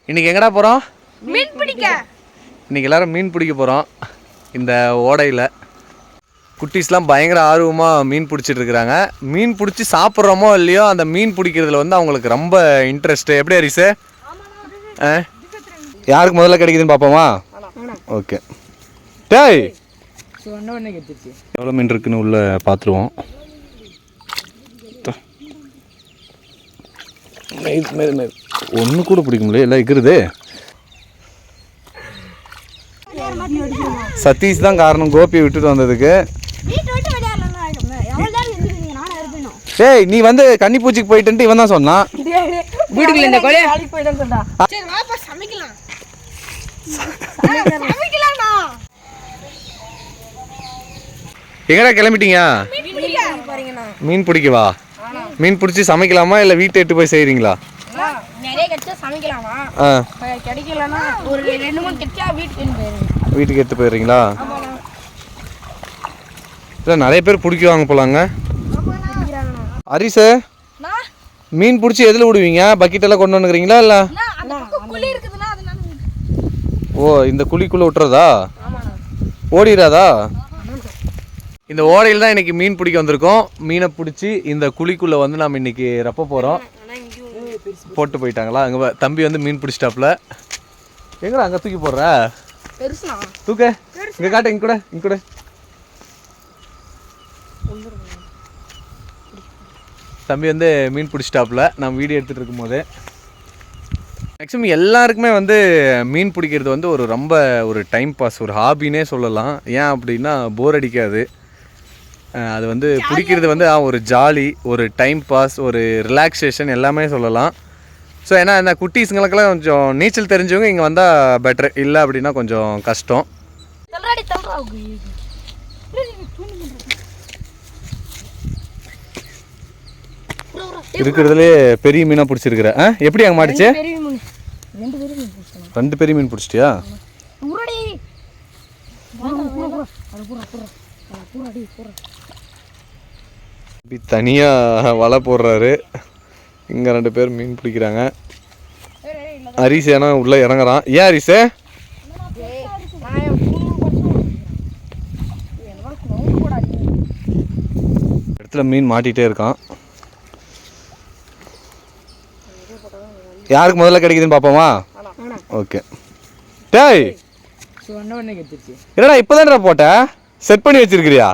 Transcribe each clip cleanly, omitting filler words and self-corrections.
இன்னைக்கு எங்கடா போகிறோம்? மீன் பிடிக்க. இன்னைக்கு எல்லாரும் மீன் பிடிக்க போகிறோம். இந்த ஓடையில் குட்டீஸ்லாம் பயங்கர ஆர்வமாக மீன் பிடிச்சிட்டு இருக்கிறாங்க. மீன் பிடிச்சி சாப்பிட்றோமோ இல்லையோ அந்த மீன் பிடிக்கிறதுல வந்து அவங்களுக்கு ரொம்ப இன்ட்ரெஸ்ட்டு. எப்படி ஹரிசு? யாருக்கு முதல்ல கிடைக்குதுன்னு பார்ப்போமா? ஓகே. டேய் எவ்வளோ மீன் இருக்குன்னு உள்ள பார்த்துருவோம். ஒன்று கூட பிடிக்க முடியல, எல்லாம் இருக்கிறது. சதீஷ் தான் காரணம் கோபியை விட்டுட்டு வந்ததுக்கு. டேய் நீ வந்து கன்னிப்பூச்சிக்கு போயிட்டு இவன் தான் சொன்னான். வீட்டுக்குள்ள இந்த கோழி எங்கடா கிளம்பிட்டீங்க? மீன் பிடிக்கவா? மீன் பிடிச்சி சமைக்கலாமா இல்லை வீட்டை எட்டு போய் செய்கிறீங்களா? நிறைய கிடைச்சா சமைக்கலாமா, கிடைக்கலன்னா ஒரு 2-3 கிடைச்சா வீட்டுக்கு எடுத்து போயிடுறீங்களா? இல்லை நிறைய பேர் பிடிக்குவாங்க போலாங்க. ஹரிசு மீன் பிடிச்சி எதில் விடுவீங்க? பக்கெட்டெல்லாம் கொண்டு வந்துக்கிறீங்களா இல்லை? ஓ இந்த குழிக்குள்ளே விட்டுறதா? ஓடிடாதா? இந்த ஓடையில் தான் இன்றைக்கி மீன் பிடிக்க வந்திருக்கோம். மீனை பிடிச்சி இந்த குழிக்குள்ளே வந்து நம்ம இன்றைக்கி ரப்ப போகிறோம். போட்டு போயிட்டாங்களா? அங்கே தம்பி வந்து மீன் பிடிச்சிட்டாப்புல. எங்கடா அங்கே தூக்கி போடுற? தூக்க இங்கே காட்டு, இங்கே கூட தம்பி வந்து மீன் பிடிச்சிட்டாப்புல நம்ம வீடியோ எடுத்துகிட்டு இருக்கும்போது. மேக்ஸிமம் எல்லாருக்குமே வந்து மீன் பிடிக்கிறது வந்து ரொம்ப ஒரு டைம் பாஸ், ஒரு ஹாபின்னே சொல்லலாம். ஏன் அப்படின்னா போர் அடிக்காது. அது வந்து பிடிக்கிறது வந்து ஒரு ஜாலி, ஒரு டைம் பாஸ், ஒரு ரிலாக்ஸேஷன் எல்லாமே சொல்லலாம். ஸோ ஏன்னா இந்த குட்டீஸுங்களுக்கெல்லாம் கொஞ்சம் நீச்சல் தெரிஞ்சவங்க இங்கே வந்தால் பெட்ரு, இல்லை அப்படின்னா கொஞ்சம் கஷ்டம். இருக்கிறதுலே பெரிய மீனாக பிடிச்சிருக்கிற. எப்படி அங்கே மாட்டிச்சு? 2 பெரிய மீன் பிடிச்சிட்டியா? தனியாக வலை போடுறாரு. இங்கே 2 பேர் மீன் பிடிக்கிறாங்க. ஹரிசு ஏன்னா உள்ளே இறங்குறான். ஏன் ஹரிசு? இடத்துல மீன் மாட்டிகிட்டே இருக்கான். யாருக்கு முதல்ல கிடைக்குதுன்னு பார்ப்போமா? ஓகே. டேய் என்னடா இப்போதான்டா போட்ட? செட் பண்ணி வச்சிருக்கிறியா?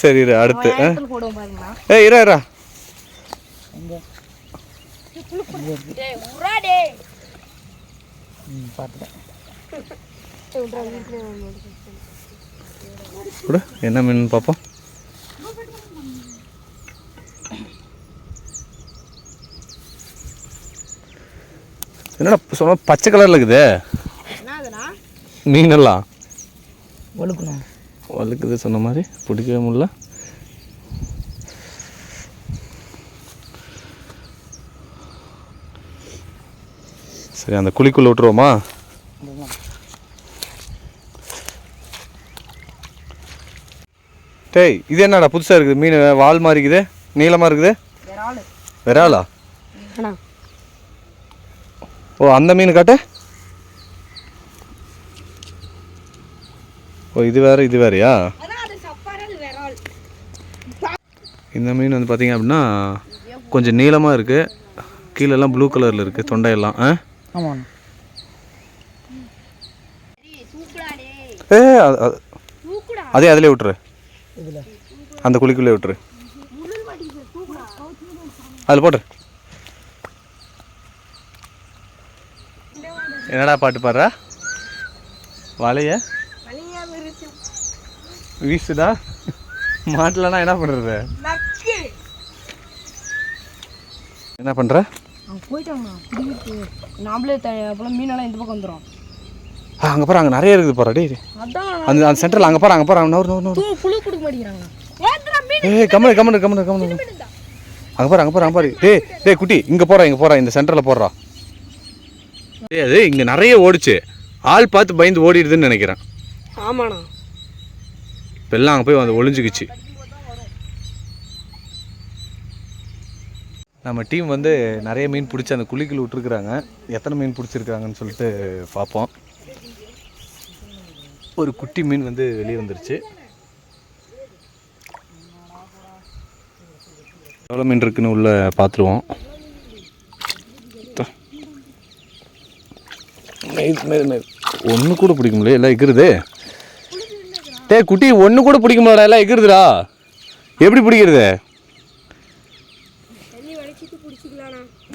சரி அடுத்து இரா என்ன மீன் பார்ப்போம். என்னடா சொன்ன பச்சை கலர்ல இருக்குது மீனெல்லாம்? வழுக்குது சொன்ன மாதிரி பிடிக்கவே முடியல. சரி அந்த குழிக்குள்ள விட்டுருவோமா? டேய் இது என்னடா புதுசாக இருக்குது மீன்? வால் மாதிரி இருக்குது, நீளமாக இருக்குது. விராலா? ஓ அந்த மீன் காட்டு. ஓ இது வேறு, இது வேறையா? இந்த மீன் வந்து பார்த்தீங்க அப்படின்னா கொஞ்சம் நீளமாக இருக்குது, கீழெல்லாம் ப்ளூ கலரில் இருக்குது தொண்டையெல்லாம். அதே அதிலே விட்டுரு, அந்த குழிக்குள்ளே விட்டுரு, அதில் போட்டுரு. என்னடா பாட்டு பாடுறா? வலைய வீசுதா? மாட்டலன்னா என்ன பண்ணுறது? என்ன பண்ணுற? மீனெல்லாம் இந்த பக்கம் வந்துடும். அங்கே பாரு, அங்கே நிறைய இருக்குது பாரு. டே அந்த அந்த சென்டரில் அங்கே பாரு, அங்கே பாரு, புழு கொடுக்க மாட்டேங்கிறாங்க. கம்மனு அங்கே பாரு, அங்கே பாரு. டே குட்டி இங்கே போகிறா, இந்த சென்டரில் போடுறா. அது இங்கே நிறைய ஓடிச்சு, ஆள் பார்த்து பயந்து ஓடிடுதுன்னு நினைக்கிறேன். ஆமாண்ணா. இப்போ எல்லாம் அங்கே போய் வந்து ஒளிஞ்சுக்கிச்சு. நம்ம டீம் வந்து நிறைய மீன் பிடிச்சி அந்த குழிக்குள்ள விட்டுருக்குறாங்க. எத்தனை மீன் பிடிச்சிருக்காங்கன்னு சொல்லிட்டு பார்ப்போம். ஒரு குட்டி மீன் வந்து வெளியே வந்துருச்சு. எவ்வளோ மீன் இருக்குன்னு உள்ள பார்த்துருவோம். ஒன்று கூட பிடிக்க முடியல, எல்லாம் எகிருது. குட்டி ஒன்று கூட பிடிக்க முடியல, எல்லாம் எகிருதுடா. எப்படி பிடிக்கிறது?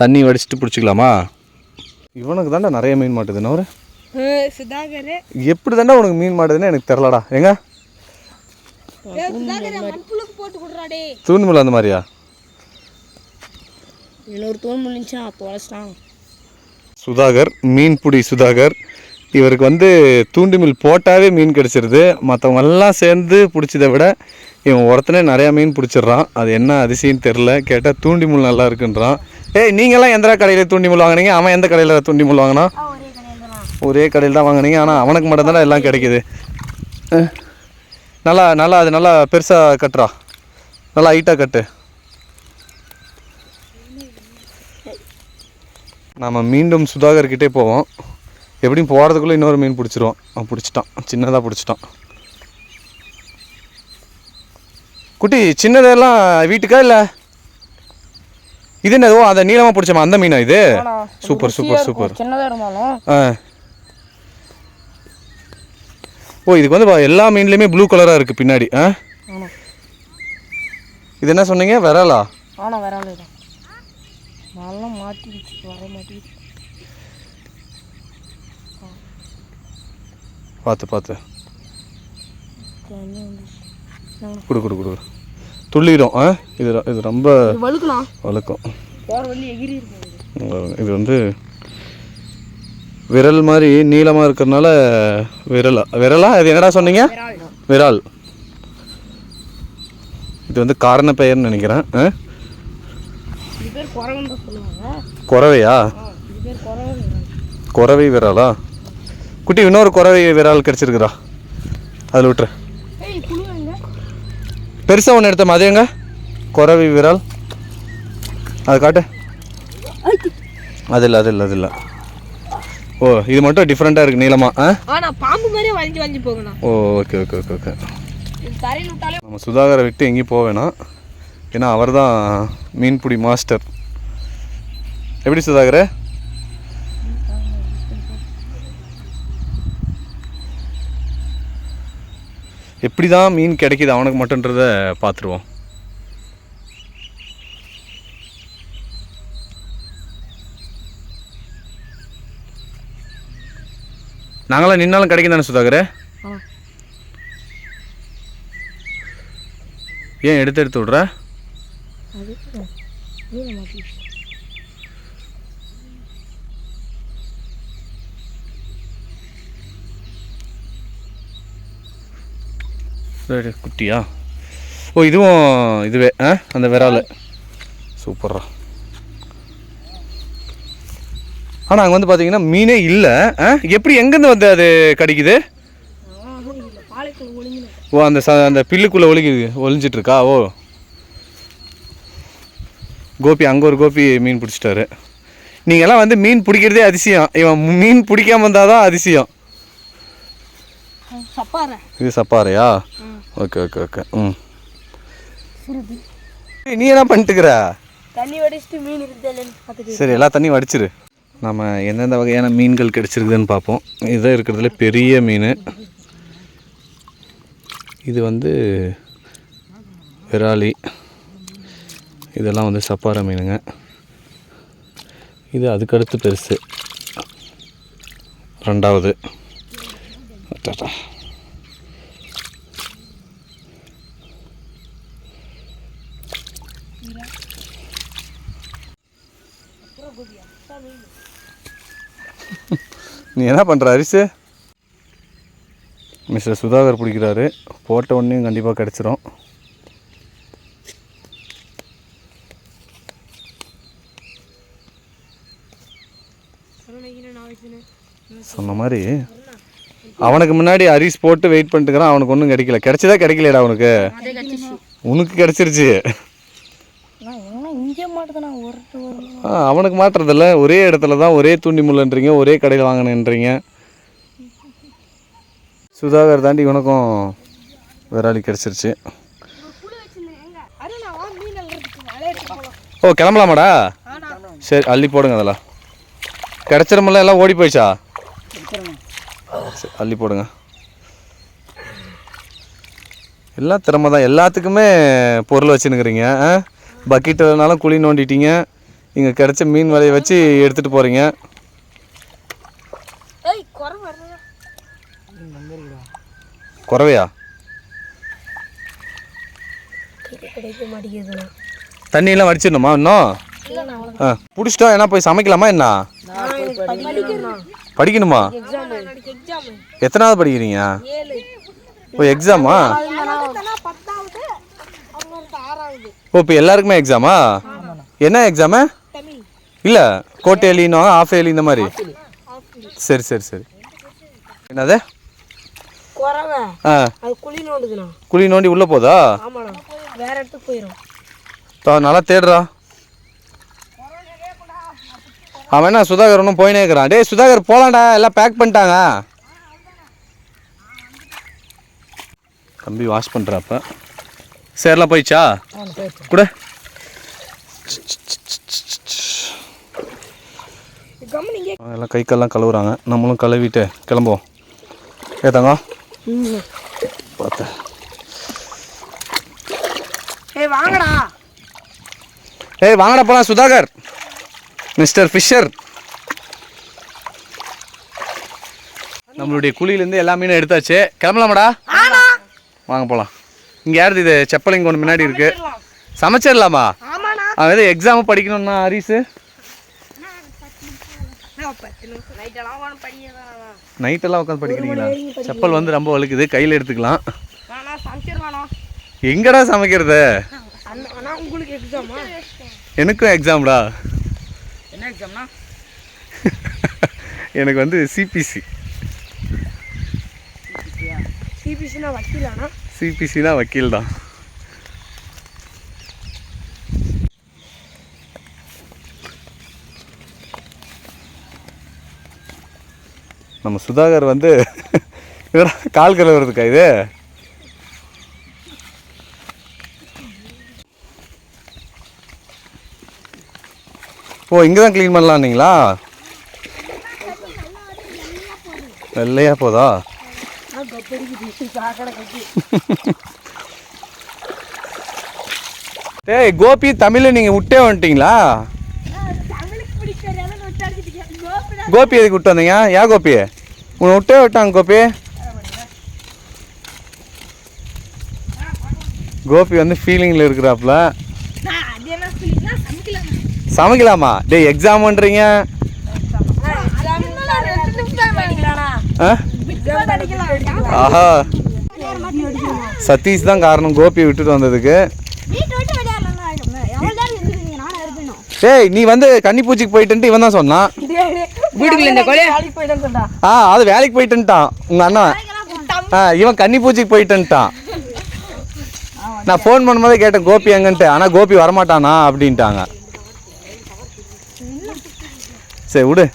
தண்ணி வடிச்சிட்டு பிடிச்சிக்கலாமா? இவனுக்கு தாண்டா நிறைய மீன் மாட்டுதுன்னு ஒரு எப்படி தாண்டா உனக்கு மீன் மாட்டுதுன்னு எனக்கு தெரிலடா. எங்க தூண்டுமுள்ள அந்த மாதிரியா? சுதாகர் மீன்பிடி சுதாகர். இவருக்கு வந்து தூண்டிமில் போட்டாவே மீன் கிடச்சிருது. மற்றவங்கெல்லாம் சேர்ந்து பிடிச்சதை விட இவன் ஒருத்தனே நிறையா மீன் பிடிச்சிட்றான். அது என்ன அதிசயம்னு தெரில. கேட்டால் தூண்டிமுள் நல்லா இருக்குன்றான். நீங்கள்லாம் எந்த கடையில் தூண்டிமுள் வாங்கினீங்க? அவன் எந்த கடையில் தூண்டிமுள் வாங்கினா? ஒரே கடையில் தான் வாங்கினீங்க. ஆனால் அவனுக்கு மட்டும்தானே எல்லாம் கிடைக்கிது. நல்லா நல்லா அது நல்லா பெருசாக கட்டுறா, நல்லா ஹைட்டாக கட்டு. நம்ம மீண்டும் சுதாகர்கிட்டே போவோம். எப்படியும் போகிறதுக்குள்ளே இன்னொரு மீன் பிடிச்சிருவோம். அவன் பிடிச்சிட்டான், சின்னதாக பிடிச்சிட்டான். குட்டி சின்னதெல்லாம் வீட்டுக்கா இல்லை? இது என்னதோ அதை நீளமாக பிடிச்சமா அந்த மீனா இது? Super super super. ஓ, இதுக்கு வந்து எல்லா மீன்லேயுமே ப்ளூ கலராக இருக்குது பின்னாடி. இது என்ன சொன்னீங்க? விரலா? பார்த்து பார்த்து கொடு கொடு கொடு. துள்ளிடும். இது இது ரொம்ப வழுக்கும். இது வந்து விரல் மாதிரி நீளமாக இருக்கிறதுனால விரலா இது என்னடா சொன்னீங்க? விரால். இது வந்து காரண பெயர்னு நினைக்கிறேன். குறவையா? குறவை விராலா? குட்டி இன்னொரு குறவை விரால் கிடச்சிருக்குறா, அதில் விட்டுரு. பெருசாக ஒன்று எடுத்தோம், அது எங்க? குறவை விரால் அதை காட்டு. அது இல்லை அது இல்லை அது இல்லை. ஓ, இது மட்டும் டிஃப்ரெண்ட்டாக இருக்குது நீளமாக. ஓ, ஓகே ஓகே ஓகே ஓகே. நம்ம சுதாகரை விட்டு எங்கேயும் போக வேணாம். ஏன்னா அவர் தான் மீன்பிடி மாஸ்டர். எப்படி சுதாகர்? எப்படி தான் மீன் கிடைக்கிது அவனுக்கு மட்டுன்றத பார்த்துருவோம். நாங்களாம் நின்னாலும் கிடைக்கும் தானே சுதாகர்? ஏன் எடுத்து எடுத்து விட்ற? குட்டியா? ஓ, இதுவும் இதுவே அந்த விரால். சூப்பர்ரா. ஆனால் அங்கே வந்து பார்த்தீங்கன்னா மீனே இல்லை. எப்படி எங்கேருந்து வந்து அது கடிக்குது? ஓ, அந்த அந்த பில்லுக்குள்ளே ஒளிஞ்சிட்ருக்கா? ஓ, கோபி அங்கே ஒரு கோபி மீன் பிடிச்சிட்டாரு. நீங்கள்லாம் வந்து மீன் பிடிக்கிறதே அதிசயம். இவன் மீன் பிடிக்காம இருந்தால் தான் அதிசயம். இது சப்பாறையா? Okay okay okay. நீ என்ன பண்ணிட்டுக்கிற? சரி, எல்லா தண்ணியும் வடிச்சிரு. நம்ம எந்தெந்த வகையான மீன்கள் கிடைச்சிருக்குதுன்னு பார்ப்போம். இதுதான் இருக்கிறதுல பெரிய மீன். இது வந்து விராலி. இதெல்லாம் வந்து சப்பாறை மீனுங்க. இது அதுக்கடுத்து பெருசு, ரெண்டாவது. நீ என்ன பண்ணுற அரிசி? மிஸ்டர் சுதாகர் பிடிக்கிறாரு. போட்ட உடனே கண்டிப்பாக கிடச்சிரும். சொன்ன மாதிரி அவனுக்கு முன்னாடி அரிசி போட்டு வெயிட் பண்ணிட்டுக்கிறான். அவனுக்கு ஒன்றும் கிடைக்கல. கிடைச்சதா கிடைக்கலடா? அவனுக்கு உனக்கு கிடைச்சிருச்சு. இங்கே மாட்டுதுண்ணா அவனுக்கு மாட்டுறதில்ல, ஒரே இடத்துல தான் ஒரே தூண்டி முள்ளன்றீங்க, ஒரே கடையில் வாங்கினேன்றீங்க. சுதாகர் தாண்டி இவனுக்கும் விராலி கிடச்சிருச்சு. ஓ கிளம்பலாமாடா? சரி அள்ளி போடுங்க. அதெல்லாம் கிடச்சிரமில்ல, எல்லாம் ஓடி போயிடுச்சா? சரி அள்ளி போடுங்க. எல்லாம் திறமை தான், எல்லாத்துக்குமே பொருள் வச்சுன்னுக்கிறீங்க. பக்கெட் இல்லைனாலும் குழி நோண்டிட்டீங்க, இங்கே கிடச்ச மீன் வலையை வச்சு எடுத்துகிட்டு போகிறீங்க. குறவையா? தண்ணியெல்லாம் வடிச்சிடணுமா இன்னும்? பிடிச்சிட்டோம். என்ன போய் சமைக்கலாமா என்ன? படிக்கணுமா? எத்தனாவது படிக்கிறீங்க? ஓ எக்ஸாமா? ஓ இப்போ எல்லாருக்குமே எக்ஸாமா? என்ன எக்ஸாமு? இல்லை கோட்டேலின்னு ஆஃப் ஏலி இந்த மாதிரி. சரி சரி சரி. என்னது? குழி நோண்டி உள்ளே போதா? வேற இடத்துக்கு போயிடும். நல்லா தேடுறா. அவன் என்ன சுதாகர் ஒன்றும் போயினே இருக்கிறான். டேய் சுதாகர் போகலான்டா, எல்லாம் பேக் பண்ணிட்டாங்க. தம்பி வாஷ் பண்ணுறாப்ப. சரிலாம் போயிடுச்சா கூட? எல்லாம் கை கால்லாம் கழுவுறாங்க, நம்மளும் கழுவிட்டு கிளம்புவோம். ஏதாங்க பார்த்தேன். வாங்கடா போலாம். Sudhakar, mister fisher. நம்மளுடைய குழியிலேருந்து எல்லா மீனும் எடுத்தாச்சு. கிளம்பலாமாடா? வாங்க போகலாம். இங்கே யாருது இது? செப்பலிங்க ஒன்று முன்னாடி இருக்கு. சமைச்சிடலாமா? அவன் எது எக்ஸாமும் படிக்கணும்னா ஹரிஸு? நைட்டெல்லாம் உட்காந்து படிக்கிறீங்களா? செப்பல் வந்து ரொம்ப வழுக்குது, கையில் எடுத்துக்கலாம். எங்கடா சமைக்கிறது? எனக்கும் எக்ஸாம்டா. என்ன எக்ஸாம்னா? எனக்கு வந்து சிபிசி. சிபிசினா வக்கீலானா? சிபிசினா வக்கீல் தான். நம்ம சுதாகர் வந்து கால் கழுவுறதுக்கா இது? ஓ இங்கே தான் க்ளீன் பண்ணலான்னீங்களா? வெள்ளையா போதா? டேய் கோபி, தமிழ் நீங்கள் விட்டே வந்துட்டீங்களா? கோபி எதுக்கு விட்டு வந்தீங்க? ஏன் கோபி உன்னை விட்டே விட்டாங்க? கோபி கோபி வந்து ஃபீலிங்கில் இருக்கிறாப்புல. சமைக்கலாமா? டேய் எக்ஸாம்ன்றீங்க. ஆஹா, சதீஷ் தான் காரணம் கோபியை விட்டுட்டு வந்ததுக்கு. டேய் நீ வந்து கன்னிப்பூச்சிக்கு போயிட்டு இவன் தான் சொன்னான். அது வேலைக்கு போயிட்டுன்ட்டான் உங்க அண்ணன். இவன் கன்னிப்பூச்சிக்கு போயிட்டுன்ட்டான். நான் ஃபோன் பண்ணும்போதே கேட்டேன் கோபி எங்கன்ட்டு, ஆனால் கோபி வரமாட்டானா அப்படின்ட்டாங்க. சரி விடு.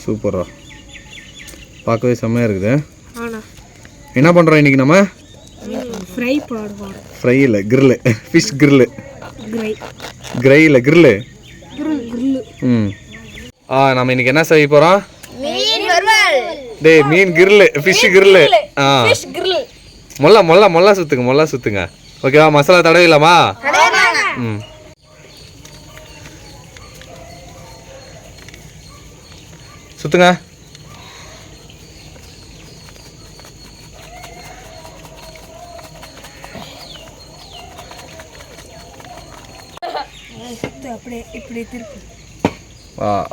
சூப்பரா, பார்க்கவே செம்மையா இருக்குது. என்ன பண்றோம் இன்னைக்கு? நம்ம ஃப்ரை இல்லை, கிரில், ஃபிஷ் கிரில். கிரை இல்லை, கிரில். நம்ம இன்னைக்கு என்ன செய்ய போறோம்? டேய் மீன் கிரில், ஃபிஷ் கிரில். மொல்லா சுத்துங்க. ஓகேவா? மசாலா தடவிடலாமா? சுத்துங்க.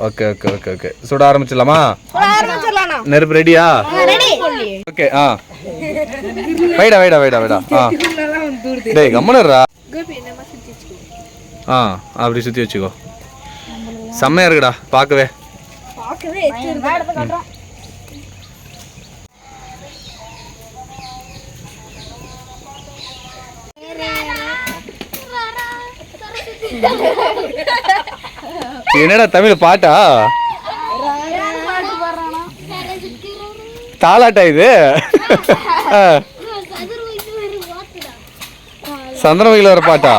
ஓகே சுட ஆரம்பிச்சிடலாமா? நெருப்பு ரெடியா? ஓகே வைடா. டேய் கம்மனர்ரா. கோபி என்னமா சுத்தி வச்சுக்கோ. அப்படி சுற்றி வச்சுக்கோ. செம்மையாக இருக்குடா பார்க்கவே. பார்க்கவே எடுத்து காட்டுறோம். என்னடா தமிழ் பாட்டா? தாலாட்டா இது? சந்திரமுகில வர பாட்டா?